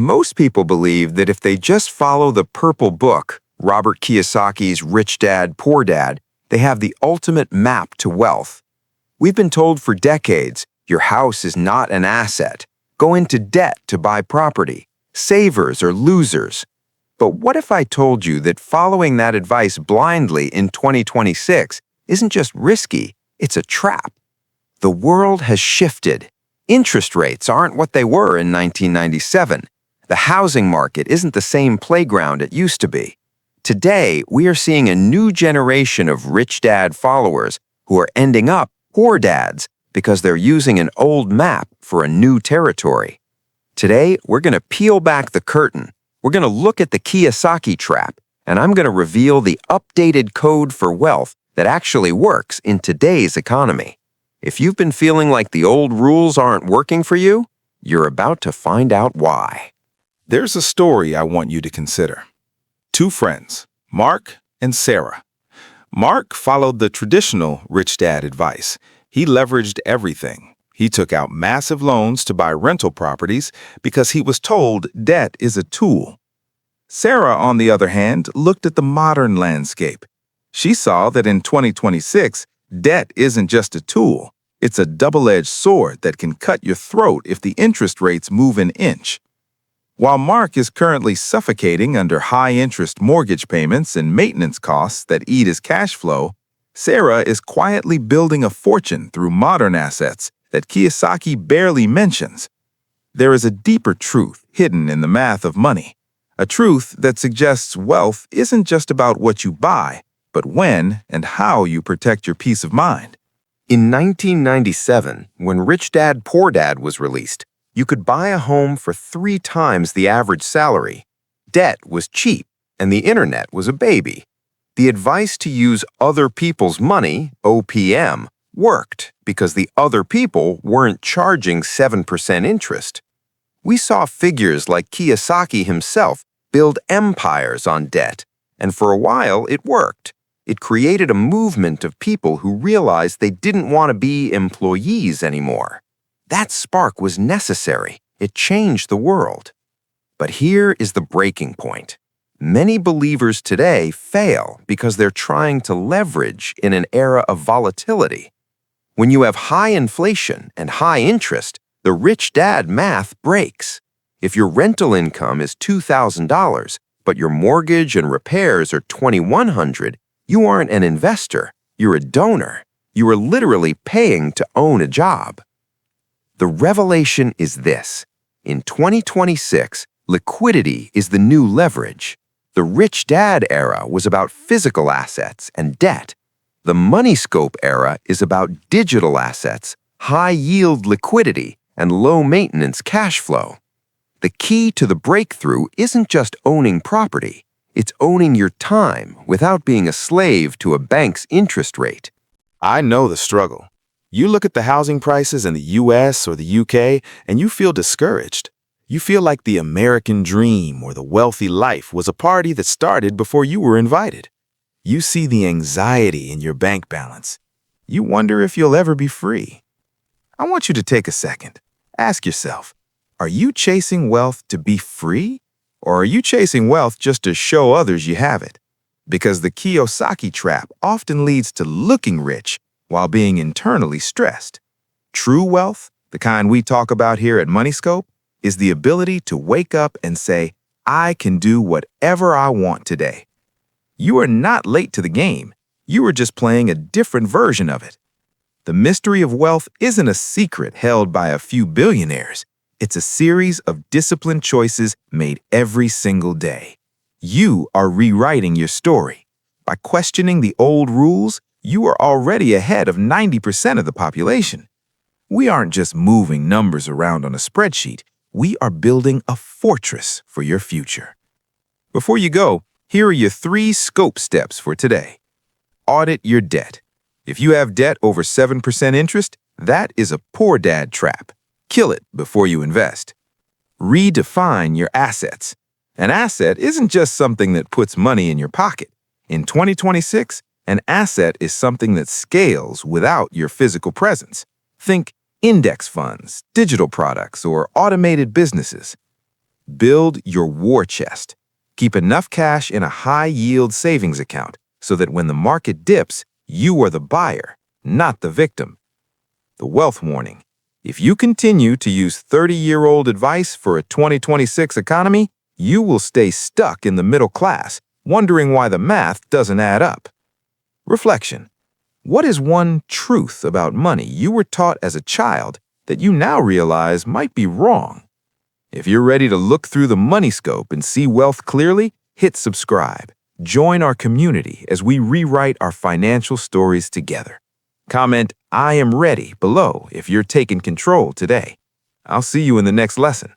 Most people believe that if they just follow the purple book, Robert Kiyosaki's Rich Dad, Poor Dad, they have the ultimate map to wealth. We've been told for decades, your house is not an asset. Go into debt to buy property. Savers are losers. But what if I told you that following that advice blindly in 2026 isn't just risky, it's a trap? The world has shifted. Interest rates aren't what they were in 1997. The housing market isn't the same playground it used to be. Today, we are seeing a new generation of rich dad followers who are ending up poor dads because they're using an old map for a new territory. Today, we're going to peel back the curtain. We're going to look at the Kiyosaki trap, and I'm going to reveal the updated code for wealth that actually works in today's economy. If you've been feeling like the old rules aren't working for you, you're about to find out why. There's a story I want you to consider. Two friends, Mark and Sarah. Mark followed the traditional rich dad advice. He leveraged everything. He took out massive loans to buy rental properties because he was told debt is a tool. Sarah, on the other hand, looked at the modern landscape. She saw that in 2026, debt isn't just a tool. It's a double-edged sword that can cut your throat if the interest rates move an inch. While Mark is currently suffocating under high-interest mortgage payments and maintenance costs that eat his cash flow, Sarah is quietly building a fortune through modern assets that Kiyosaki barely mentions. There is a deeper truth hidden in the math of money, a truth that suggests wealth isn't just about what you buy, but when and how you protect your peace of mind. In 1997, when Rich Dad, Poor Dad was released, you could buy a home for 3 times the average salary. Debt was cheap, and the internet was a baby. The advice to use other people's money, OPM, worked because the other people weren't charging 7% interest. We saw figures like Kiyosaki himself build empires on debt, and for a while it worked. It created a movement of people who realized they didn't want to be employees anymore. That spark was necessary. It changed the world. But here is the breaking point. Many believers today fail because they're trying to leverage in an era of volatility. When you have high inflation and high interest, the rich dad math breaks. If your rental income is $2,000, but your mortgage and repairs are $2,100, you aren't an investor, you're a donor. You are literally paying to own a job. The revelation is this. In 2026, liquidity is the new leverage. The rich dad era was about physical assets and debt. The MoneyScope era is about digital assets, high-yield liquidity, and low-maintenance cash flow. The key to the breakthrough isn't just owning property. It's owning your time without being a slave to a bank's interest rate. I know the struggle. You look at the housing prices in the US or the UK and you feel discouraged. You feel like the American dream or the wealthy life was a party that started before you were invited. You see the anxiety in your bank balance. You wonder if you'll ever be free. I want you to take a second. Ask yourself, are you chasing wealth to be free? Or are you chasing wealth just to show others you have it? Because the Kiyosaki trap often leads to looking rich while being internally stressed. True wealth, the kind we talk about here at MoneyScope, is the ability to wake up and say, I can do whatever I want today. You are not late to the game. You are just playing a different version of it. The mystery of wealth isn't a secret held by a few billionaires. It's a series of disciplined choices made every single day. You are rewriting your story. By questioning the old rules, you are already ahead of 90% of the population. We aren't just moving numbers around on a spreadsheet. We are building a fortress for your future. Before you go, here are your 3 scope steps for today. Audit your debt. If you have debt over 7% interest, that is a poor dad trap. Kill it before you invest. Redefine your assets. An asset isn't just something that puts money in your pocket. In 2026, an asset is something that scales without your physical presence. Think index funds, digital products, or automated businesses. Build your war chest. Keep enough cash in a high-yield savings account so that when the market dips, you are the buyer, not the victim. The wealth warning. If you continue to use 30-year-old advice for a 2026 economy, you will stay stuck in the middle class, wondering why the math doesn't add up. Reflection. What is one truth about money you were taught as a child that you now realize might be wrong? If you're ready to look through the MoneyScope and see wealth clearly, hit subscribe. Join our community as we rewrite our financial stories together. Comment "I am ready" below if you're taking control today. I'll see you in the next lesson.